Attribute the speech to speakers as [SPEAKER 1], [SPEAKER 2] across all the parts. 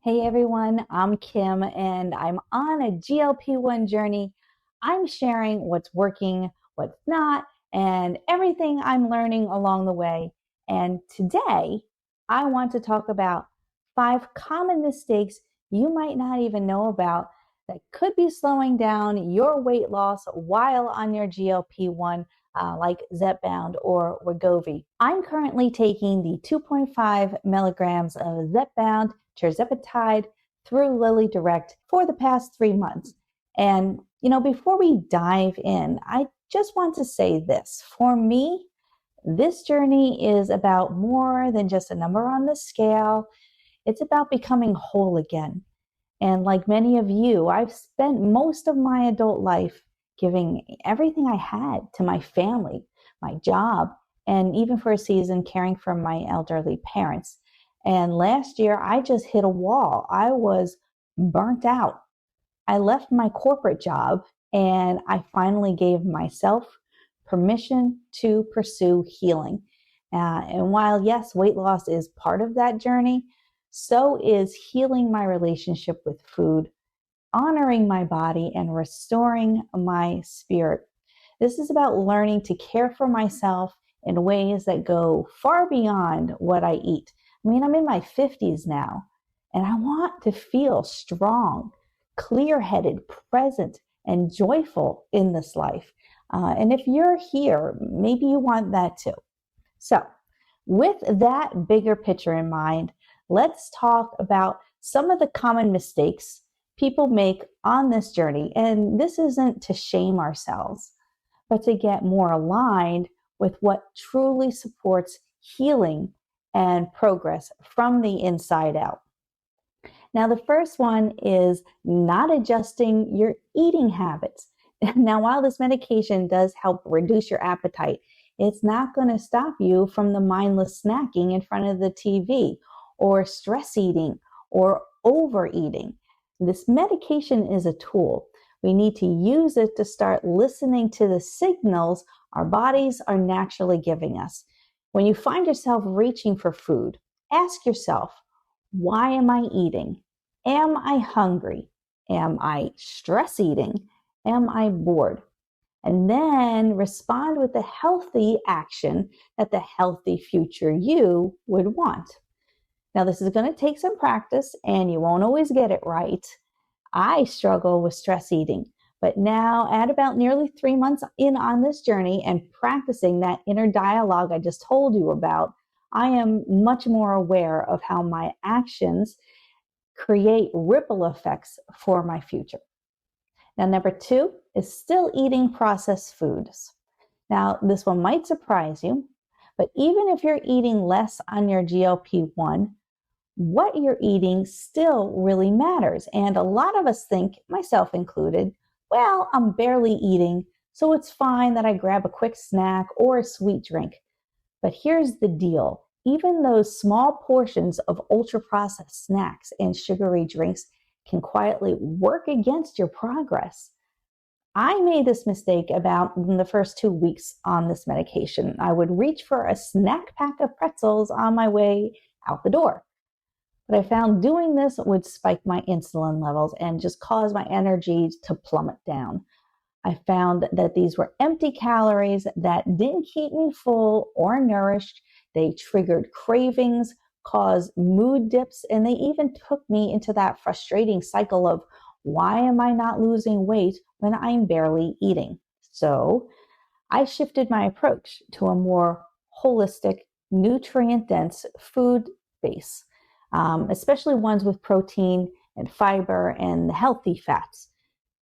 [SPEAKER 1] Hey everyone, I'm Kim and I'm on a GLP1 journey. I'm sharing what's working, what's not, and everything I'm learning along the way. And today, I want to talk about 5 common mistakes you might not even know about that could be slowing down your weight loss while on your GLP1, like Zepbound or Wegovy. I'm currently taking the 2.5 milligrams of Zepbound tirzepatide through Lilly Direct for the past 3 months. And, before we dive in, I just want to say this. For me, this journey is about more than just a number on the scale. It's about becoming whole again. And like many of you, I've spent most of my adult life giving everything I had to my family, my job, and even for a season caring for my elderly parents. And last year, I just hit a wall. I was burnt out. I left my corporate job and I finally gave myself permission to pursue healing. And while, yes, weight loss is part of that journey, so is healing my relationship with food, honoring my body, and restoring my spirit. This is about learning to care for myself in ways that go far beyond what I eat. I mean, I'm in my 50s now, and I want to feel strong, clear-headed, present, and joyful in this life. And if you're here, maybe you want that too. So, with that bigger picture in mind, let's talk about some of the common mistakes people make on this journey. And this isn't to shame ourselves, but to get more aligned with what truly supports healing and progress from the inside out. Now, the first one is not adjusting your eating habits. Now, while this medication does help reduce your appetite, it's not going to stop you from the mindless snacking in front of the TV or stress eating or overeating. This medication is a tool. We need to use it to start listening to the signals our bodies are naturally giving us. When you find yourself reaching for food, ask yourself, why am I eating? Am I hungry? Am I stress eating? Am I bored? And then respond with the healthy action that the healthy future you would want. Now, this is going to take some practice and you won't always get it right. I struggle with stress eating, but now at about nearly 3 months in on this journey and practicing that inner dialogue I just told you about, I am much more aware of how my actions create ripple effects for my future. Now, number 2 is still eating processed foods. Now, this one might surprise you, but even if you're eating less on your GLP-1, what you're eating still really matters. And a lot of us think, myself included, well, I'm barely eating, so it's fine that I grab a quick snack or a sweet drink. But here's the deal. Even those small portions of ultra-processed snacks and sugary drinks can quietly work against your progress. I made this mistake about in the first 2 weeks on this medication. I would reach for a snack pack of pretzels on my way out the door. But I found doing this would spike my insulin levels and just cause my energy to plummet down. I found that these were empty calories that didn't keep me full or nourished. They triggered cravings, caused mood dips, and they even took me into that frustrating cycle of why am I not losing weight when I'm barely eating? So I shifted my approach to a more holistic, nutrient-dense food base, especially ones with protein and fiber and healthy fats.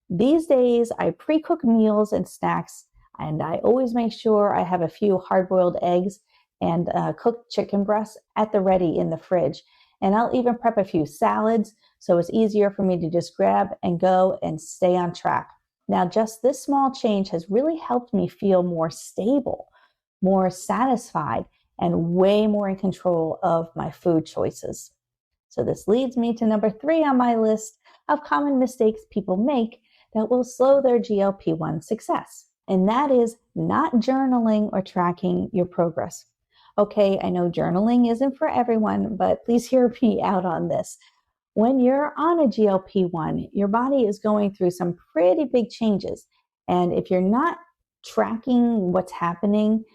[SPEAKER 1] These days, I pre-cook meals and snacks, and I always make sure I have a few hard-boiled eggs and cooked chicken breasts at the ready in the fridge. And I'll even prep a few salads, so it's easier for me to just grab and go and stay on track. Now, just this small change has really helped me feel more stable, more satisfied, and way more in control of my food choices. So this leads me to number 3 on my list of common mistakes people make that will slow their GLP-1 success. And that is not journaling or tracking your progress. Okay, I know journaling isn't for everyone, but please hear me out on this. When you're on a GLP-1, your body is going through some pretty big changes. And if you're not tracking what's happening,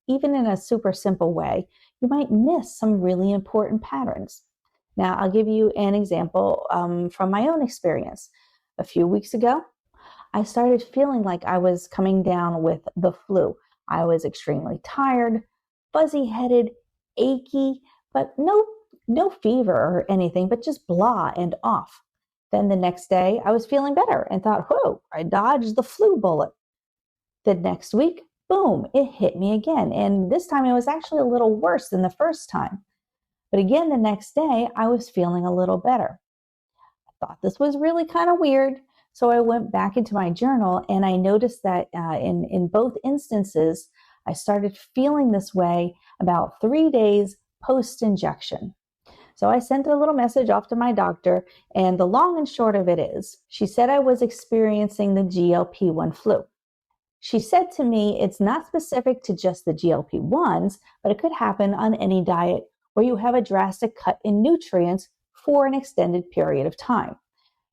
[SPEAKER 1] even in a super simple way, you might miss some really important patterns. Now, I'll give you an example from my own experience. A few weeks ago, I started feeling like I was coming down with the flu. I was extremely tired, fuzzy headed, achy, but no fever or anything, but just blah and off. Then the next day, I was feeling better and thought, whoa, I dodged the flu bullet. The next week, boom, it hit me again. And this time it was actually a little worse than the first time. But again, the next day, I was feeling a little better. I thought this was really kind of weird. So I went back into my journal and I noticed that in both instances, I started feeling this way about 3 days post injection. So I sent a little message off to my doctor, and the long and short of it is, she said I was experiencing the GLP-1 flu. She said to me, it's not specific to just the GLP-1s, but it could happen on any diet where you have a drastic cut in nutrients for an extended period of time.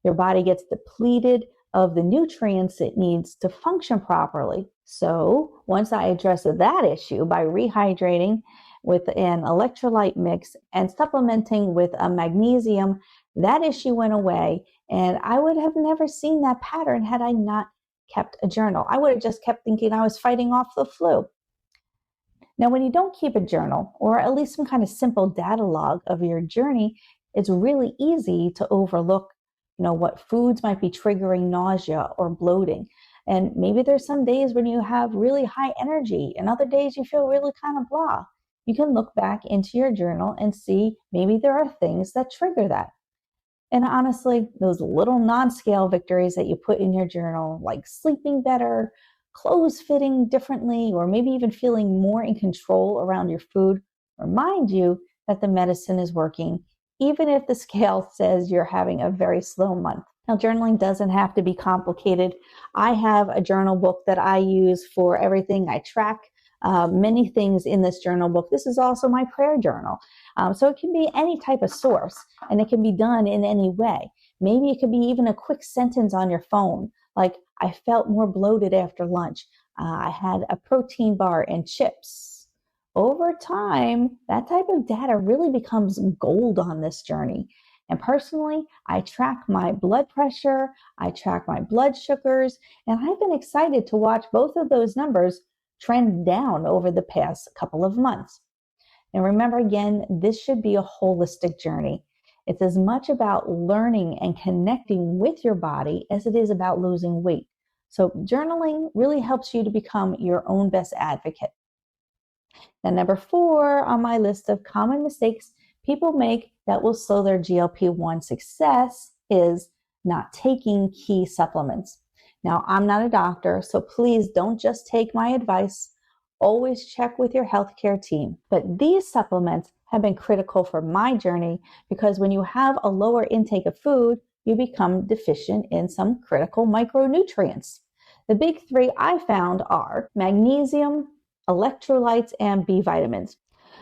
[SPEAKER 1] Your body gets depleted of the nutrients it needs to function properly. So once I addressed that issue by rehydrating with an electrolyte mix and supplementing with a magnesium, that issue went away. And I would have never seen that pattern had I not kept a journal. I would have just kept thinking I was fighting off the flu. Now, when you don't keep a journal, or at least some kind of simple data log of your journey, it's really easy to overlook, what foods might be triggering nausea or bloating. And maybe there's some days when you have really high energy and other days you feel really kind of blah. You can look back into your journal and see maybe there are things that trigger that. And honestly, those little non-scale victories that you put in your journal, like sleeping better, clothes fitting differently, or maybe even feeling more in control around your food, remind you that the medicine is working, even if the scale says you're having a very slow month. Now, journaling doesn't have to be complicated. I have a journal book that I use for everything. I track many things in this journal book. This is also my prayer journal. So it can be any type of source, and it can be done in any way. Maybe it could be even a quick sentence on your phone, like, I felt more bloated after lunch. I had a protein bar and chips. Over time, that type of data really becomes gold on this journey. And personally, I track my blood pressure, I track my blood sugars, and I've been excited to watch both of those numbers trend down over the past couple of months. And remember, again, this should be a holistic journey. It's as much about learning and connecting with your body as it is about losing weight. So journaling really helps you to become your own best advocate. Now, number 4 on my list of common mistakes people make that will slow their GLP-1 success is not taking key supplements. Now, I'm not a doctor, so please don't just take my advice. Always check with your healthcare team. But these supplements have been critical for my journey because when you have a lower intake of food, you become deficient in some critical micronutrients. The big 3 I found are magnesium, electrolytes, and B vitamins.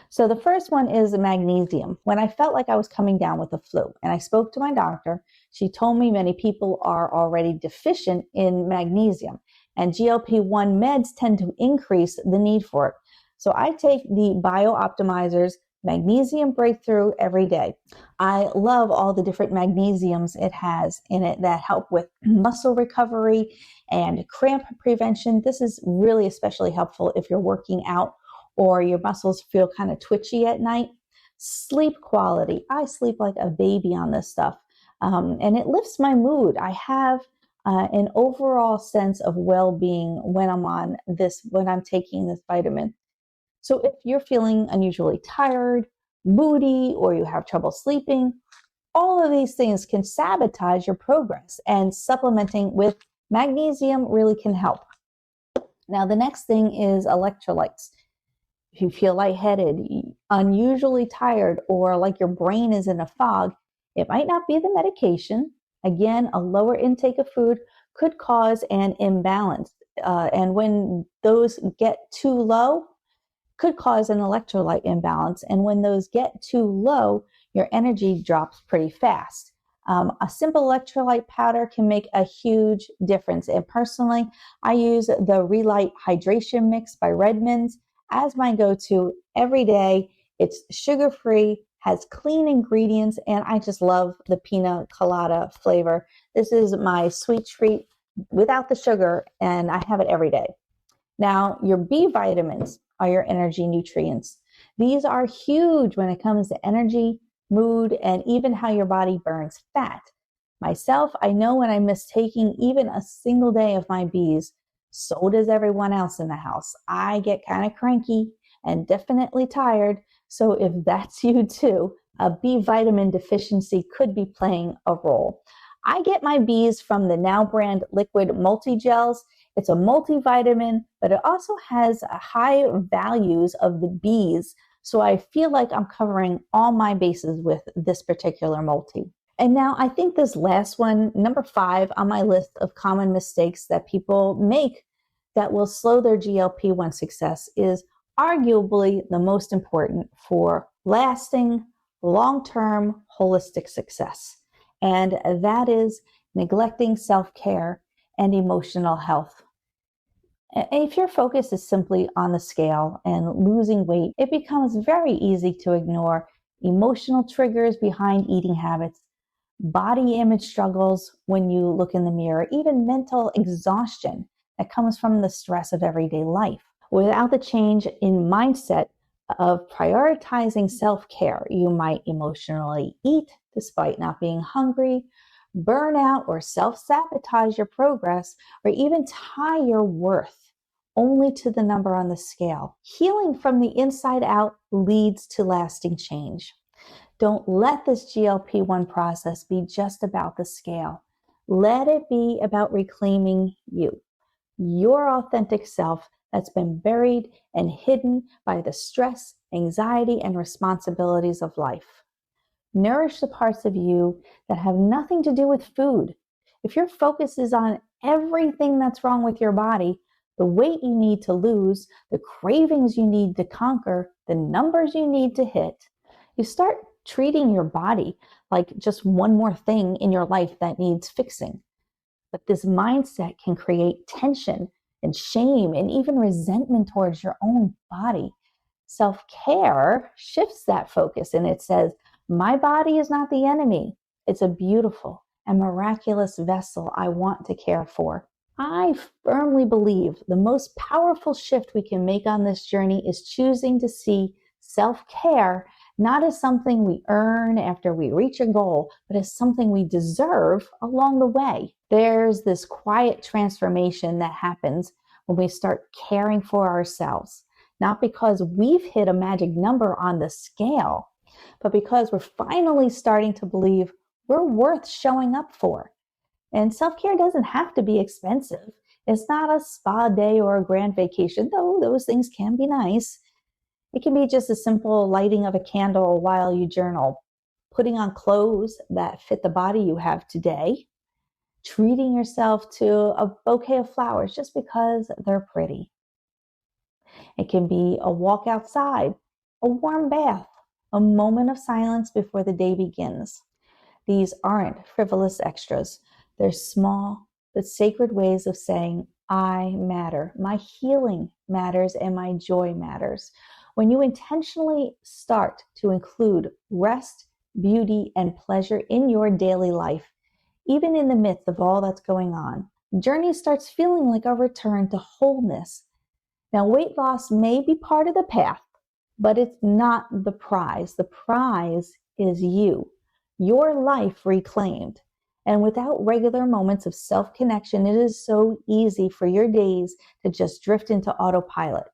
[SPEAKER 1] So the first one is magnesium. When I felt like I was coming down with the flu and I spoke to my doctor, she told me many people are already deficient in magnesium, and GLP-1 meds tend to increase the need for it. So I take the BioOptimizer's Magnesium Breakthrough every day. I love all the different magnesiums it has in it that help with muscle recovery and cramp prevention. This is really especially helpful if you're working out or your muscles feel kind of twitchy at night. Sleep quality. I sleep like a baby on this stuff. And it lifts my mood. I have an overall sense of well-being when I'm taking this vitamin. So if you're feeling unusually tired, moody, or you have trouble sleeping, all of these things can sabotage your progress, and supplementing with magnesium really can help. Now, the next thing is electrolytes. If you feel lightheaded, unusually tired, or like your brain is in a fog, it might not be the medication. Again, a lower intake of food could cause an imbalance. And when those get too low, could cause an electrolyte imbalance. And when those get too low, your energy drops pretty fast. A simple electrolyte powder can make a huge difference. And personally, I use the Relight Hydration Mix by Redmond's as my go-to every day. It's sugar-free, has clean ingredients, and I just love the pina colada flavor. This is my sweet treat without the sugar, and I have it every day. Now, your B vitamins are your energy nutrients. These are huge when it comes to energy, mood, and even how your body burns fat. Myself, I know when I miss taking even a single day of my Bs, so does everyone else in the house. I get kind of cranky and definitely tired. So if that's you too, a B vitamin deficiency could be playing a role. I get my Bs from the Now brand liquid multi-gels. It's a multivitamin, but it also has high values of the Bs. So I feel like I'm covering all my bases with this particular multi. And now I think this last one, number 5 on my list of common mistakes that people make that will slow their GLP-1 success, is arguably the most important for lasting, long-term, holistic success. And that is neglecting self-care and emotional health. If your focus is simply on the scale and losing weight, it becomes very easy to ignore emotional triggers behind eating habits, body image struggles when you look in the mirror, even mental exhaustion that comes from the stress of everyday life. Without the change in mindset of prioritizing self-care, you might emotionally eat despite not being hungry, burn out or self-sabotage your progress, or even tie your worth only to the number on the scale. Healing from the inside out leads to lasting change. Don't let this GLP-1 process be just about the scale. Let it be about reclaiming you, your authentic self that's been buried and hidden by the stress, anxiety, and responsibilities of life. Nourish the parts of you that have nothing to do with food. If your focus is on everything that's wrong with your body, the weight you need to lose, the cravings you need to conquer, the numbers you need to hit, you start treating your body like just one more thing in your life that needs fixing. But this mindset can create tension and shame and even resentment towards your own body. Self-care shifts that focus and it says, my body is not the enemy. It's a beautiful and miraculous vessel I want to care for. I firmly believe the most powerful shift we can make on this journey is choosing to see self-care not as something we earn after we reach a goal, but as something we deserve along the way. There's this quiet transformation that happens when we start caring for ourselves, not because we've hit a magic number on the scale, but because we're finally starting to believe we're worth showing up for. And self-care doesn't have to be expensive. It's not a spa day or a grand vacation, though those things can be nice. It can be just a simple lighting of a candle while you journal, putting on clothes that fit the body you have today, treating yourself to a bouquet of flowers just because they're pretty. It can be a walk outside, a warm bath, a moment of silence before the day begins. These aren't frivolous extras. They're small but sacred ways of saying, I matter, my healing matters, and my joy matters. When you intentionally start to include rest, beauty, and pleasure in your daily life, even in the midst of all that's going on, the journey starts feeling like a return to wholeness. Now, weight loss may be part of the path, but it's not the prize. The prize is you, your life reclaimed. And without regular moments of self-connection, it is so easy for your days to just drift into autopilot.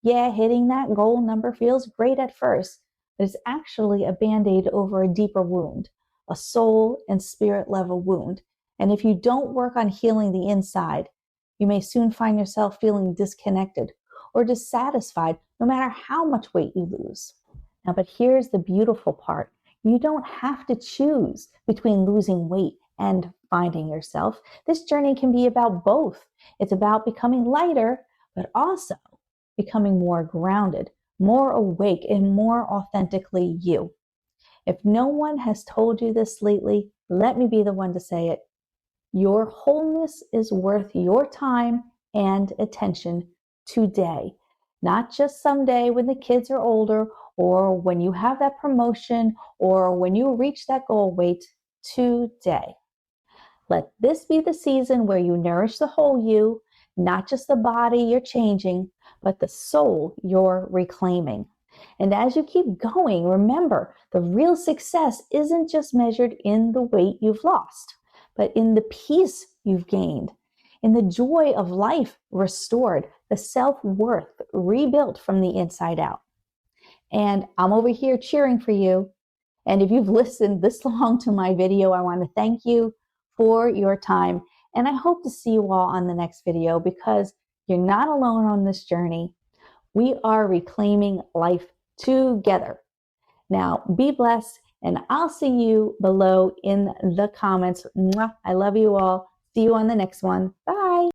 [SPEAKER 1] Yeah, hitting that goal number feels great at first, but it's actually a band-aid over a deeper wound, a soul and spirit level wound. And if you don't work on healing the inside, you may soon find yourself feeling disconnected or dissatisfied no matter how much weight you lose. Now, but here's the beautiful part. You don't have to choose between losing weight and finding yourself. This journey can be about both. It's about becoming lighter, but also becoming more grounded, more awake, and more authentically you. If no one has told you this lately, let me be the one to say it. Your wholeness is worth your time and attention today, not just someday when the kids are older or when you have that promotion or when you reach that goal weight. Today. Let this be the season where you nourish the whole you, not just the body you're changing, but the soul you're reclaiming. And as you keep going, remember the real success isn't just measured in the weight you've lost, but in the peace you've gained, in the joy of life restored, the self-worth rebuilt from the inside out. And I'm over here cheering for you. And if you've listened this long to my video, I want to thank you for your time. And I hope to see you all on the next video because you're not alone on this journey. We are reclaiming life together. Now, be blessed, and I'll see you below in the comments. Mwah. I love you all. See you on the next one. Bye.